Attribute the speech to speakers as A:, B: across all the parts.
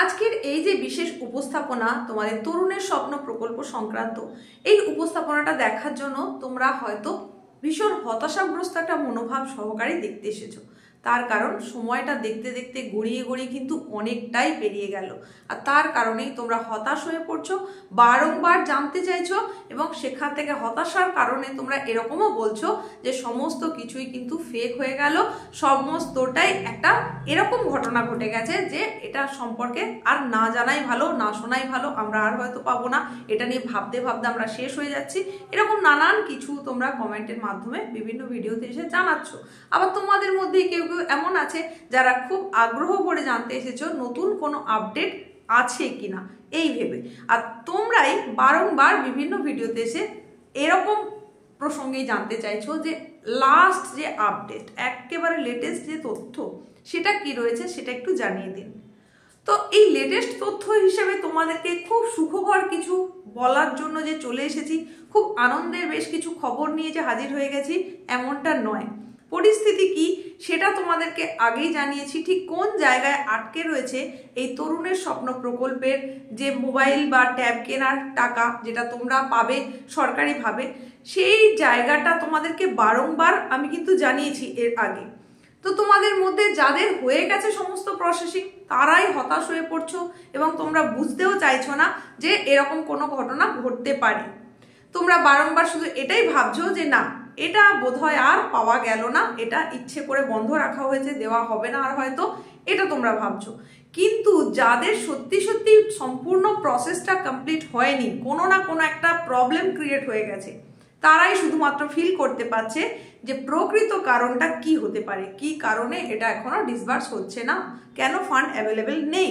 A: আজকের এই যে বিশেষ উপস্থাপনা তোমাদের তরুণের স্বপ্ন প্রকল্প সংক্রান্ত এই উপস্থাপনাটা দেখার জন্য তোমরা হয়তো ভীষণ হতাশাগ্রস্ত একটা মনোভাব সহকারে দেখতে এসেছো। তার কারণ সময়টা দেখতে দেখতে গড়িয়ে গড়িয়ে কিন্তু অনেকটাই পেরিয়ে গেল, আর তার কারণেই তোমরা হতাশ হয়ে পড়ছো, বারংবার জানতে চাইছো এবং সেখান থেকে হতাশার কারণে তোমরা এরকমও বলছো যে সমস্ত কিছুই কিন্তু ফেক হয়ে গেল, সমস্তটাই একটা এরকম ঘটনা ঘটে গেছে যে এটা সম্পর্কে আর না জানাই ভালো, না শোনাই ভালো, আমরা আর হয়তো পাবো না, এটা নিয়ে ভাবতে ভাবতে আমরা শেষ হয়ে যাচ্ছি। এরকম নানান কিছু তোমরা কমেন্টের মাধ্যমে বিভিন্ন ভিডিওতে এসে জানাচ্ছ। আবার তোমাদের মধ্যে কেউ কেউ এমন আছে যারা খুব আগ্রহ করে জানতে এসেছো নতুন কোনো আপডেট আছে কিনা এই ভেবে, আর তোমরাই বারংবার বিভিন্ন ভিডিওতে এসে এরকম প্রসঙ্গেই জানতে চাইছো যে লাস্ট যে আপডেট, একেবারে লেটেস্ট যে তথ্য সেটা কি রয়েছে সেটা একটু জানিয়ে দিন। তো এই লেটেস্ট তথ্য হিসেবে তোমাদেরকে খুব সুখবর কিছু বলার জন্য যে চলে এসেছি, খুব আনন্দের বেশ কিছু খবর নিয়ে যে হাজির হয়ে গেছি এমনটা নয়। পরিস্থিতি কি সেটা তোমাদেরকে আগেই জানিয়েছি, ঠিক কোন জায়গায় আটকে রয়েছে এই তরুণের স্বপ্ন প্রকল্পের যে মোবাইল বা ট্যাব কেনার টাকা যেটা তোমরা পাবে সরকারিভাবে, সেই জায়গাটা তোমাদেরকে বারংবার আমি কিন্তু জানিয়েছি এর আগে। তো তোমাদের মধ্যে যাদের হয়ে গেছে সমস্ত প্রসেসিং তারাই হতাশ হয়ে পড়ছো এবং তোমরা বুঝতেও চাইছো না যে এরকম কোনো ঘটনা ঘটতে পারে। তোমরা বারংবার শুধু এটাই ভাবছো যে না, এটা বোধহয় আর পাওয়া গেল না, এটা ইচ্ছে করে বন্ধ রাখা হয়েছে, দেওয়া হবে না আর হয়তো, এটা তোমরা ভাবছো। কিন্তু যাদের সত্যি সত্যি সম্পূর্ণ প্রসেসটা কমপ্লিট হয়নি, কোনো না কোনো একটা প্রবলেম ক্রিয়েট হয়ে গেছে, তারাই শুধুমাত্র ফিল করতে পারছে যে প্রকৃত কারণটা কি হতে পারে, কি কারণে এটা এখনো ডিসবার্স হচ্ছে না, কেন ফান্ড অ্যাভেলেবেল নেই।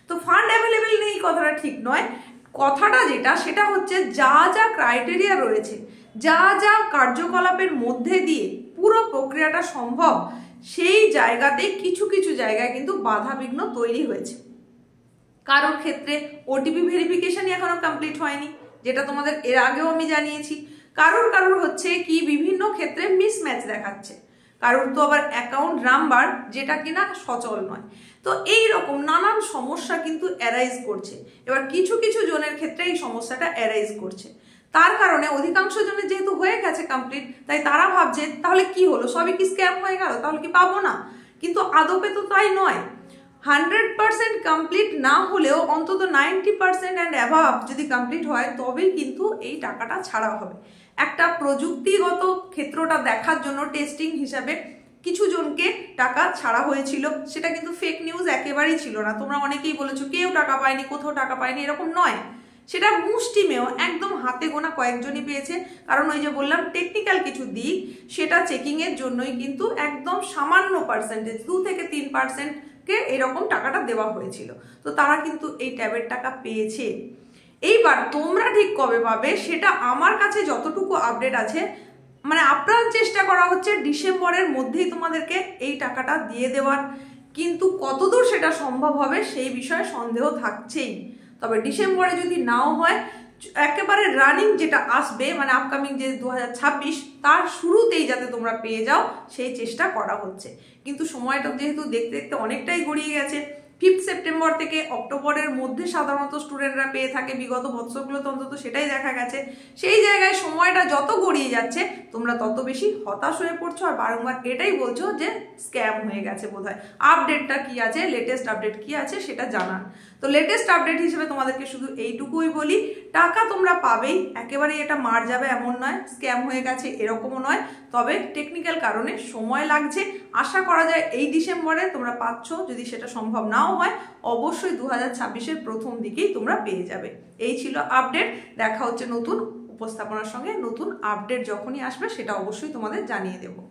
A: তো ফান্ড অ্যাভেলেবেল নেই কথাটা ঠিক নয়, কথাটা যেটা সেটা হচ্ছে যা যা ক্রাইটেরিয়া রয়েছে, যা যা কার্যকলাপের মধ্যে দিয়ে পুরো প্রক্রিয়াটা সম্ভব, সেই জায়গাতে কিছু কিছু জায়গায় কিন্তু বাধা বিঘ্ন তৈরি হয়েছে। কারোর ক্ষেত্রে ওটিপি ভেরিফিকেশনই এখনো কমপ্লিট হয়নি, যেটা তোমাদের এর আগেও আমি জানিয়েছি। কারোর হচ্ছে কি বিভিন্ন ক্ষেত্রে মিসম্যাচ দেখাচ্ছে, কারোর তো আবার অ্যাকাউন্ট নাম্বার যেটা কিনা সচল নয়। তো এই রকম নানান সমস্যা কিন্তু অ্যারাইজ করছে। এবার কিছু কিছু জনের ক্ষেত্রে এই সমস্যাটা অ্যারাইজ করছে, তার কারণে অধিকাংশ জনের যেহেতু হয়ে গেছে কমপ্লিট, তাই তারা ভাবছে তাহলে কি হলো, সবই কি স্ক্যাম হয়ে গেল, তাহলে কি পাবো না। কিন্তু আদপে তো তাই নয়। 100% কমপ্লিট না হলেও অন্তত 90% অ্যান্ড অ্যাভাব যদি কমপ্লিট হয় তবেই কিন্তু এই টাকাটা ছাড়া হবে। একটা প্রযুক্তিগত ক্ষেত্রটা দেখার জন্য টেস্টিং হিসাবে কিছু জনকে টাকা ছাড়া হয়েছিল, সেটা কিন্তু ফেক নিউজ একেবারেই ছিল না। তোমরা অনেকেই বলেছো কেউ টাকা পায়নি, কোথাও টাকা পায়নি, এরকম নয়। সেটা মুষ্টিমেয় একদম হাতে গোনা কয়েকজনই পেয়েছে, কারণ ওই যে বললাম টেকনিক্যাল কিছু দিক সেটা চেকিংয়ের জন্যই কিন্তু একদম সামান্য পার্সেন্টেজ 2 থেকে 3% কে এরকম টাকাটা দেওয়া হয়েছিল। তো তারা কিন্তু এই ট্যাবের টাকা পেয়েছে। এইবার তোমরা ঠিক কবে পাবে সেটা আমার কাছে যতটুকু আপডেট আছে, মানে আপ্রাণ চেষ্টা করা হচ্ছে ডিসেম্বরের মধ্যেই তোমাদেরকে এই টাকাটা দিয়ে দেওয়ার, কিন্তু কতদূর সেটা সম্ভব হবে সেই বিষয়ে সন্দেহ থাকছেই। তবে ডিসেম্বরে যদি নাও হয়, একেবারে রানিং যেটা আসবে মানে আপকামিং যে 2026 তার শুরুতেই যাতে তোমরা পেয়ে যাও সেই চেষ্টা করা হচ্ছে। কিন্তু সময়টা যেহেতু দেখতে দেখতে অনেকটাই গড়িয়ে গেছে, 5 সেপ্টেম্বর থেকে অক্টোবরের মধ্যে সাধারণত স্টুডেন্টরা পেয়ে থাকে, বিগত বছরগুলোতে অন্তত সেটাই দেখা গেছে। সেই জায়গায় সময়টা যত গড়িয়ে যাচ্ছে তোমরা তত বেশি হতাশ হয়ে পড়ছো আর বারংবার এটাই বলছো যে স্ক্যাম হয়ে গেছে বোধহয়। আপডেটটা কি আছে, লেটেস্ট আপডেট কি আছে সেটা জানান। তো লেটেস্ট আপডেট হিসেবে তোমাদেরকে শুধু এইটুকুই বলি, টাকা তোমরা পাবেই, একেবারেই এটা মার যাবে এমন নয়, স্ক্যাম হয়ে গেছে এরকমও নয়, তবে টেকনিক্যাল কারণে সময় লাগছে। আশা করা যায় এই ডিসেম্বরে তোমরা পাচ্ছ, যদি সেটা সম্ভব নাও হয় অবশ্যই 2026-এর প্রথম দিকেই তোমরা পেয়ে যাবে। এই ছিল আপডেট। দেখা হচ্ছে নতুন উপস্থাপনার সঙ্গে, নতুন আপডেট যখনই আসবে সেটা অবশ্যই তোমাদের জানিয়ে দেবো।